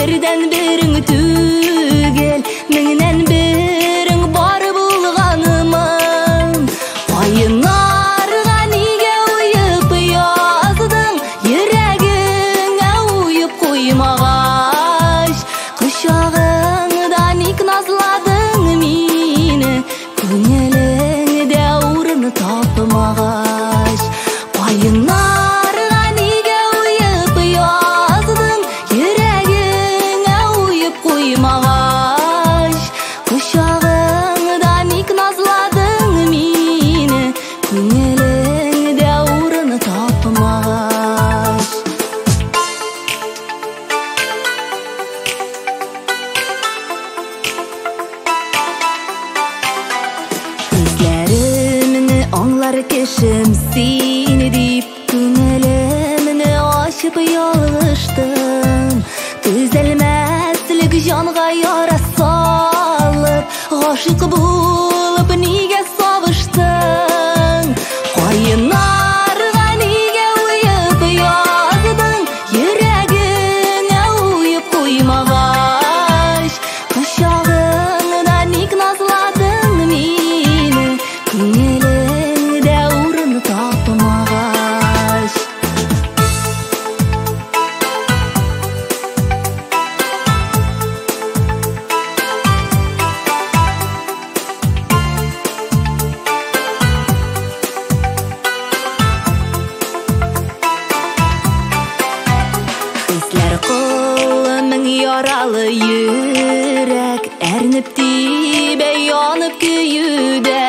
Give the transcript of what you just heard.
Берден берің түгел, меңнен берің бар болғанымын. Айынарға неге ұйып яздың, ерегіңе ұйып қоймағаш. Құшағыңда ник назладың мені, көңіліңде орны тапмағаш. Айынарға неге ұйып яздың, ерегіңе ұйып қоймағаш. Құшағыңда ник назладың мені, көңіліңде орны тапмағаш. Көзлерімні аңлар кешім сені deyip, көңілімні ашып ялғыштым. Төзелмәслік жанға яра салып, ғашық болып неге сабыштың. Қайынарға неге ұйып яздың, ерегіңе ұйып қоймағаш. Құшағыңда ник назладың мені, көңіліңде орны тапмағаш. Хисләр қолымың яралы йөрәк, әрніп тибе янып көюдә.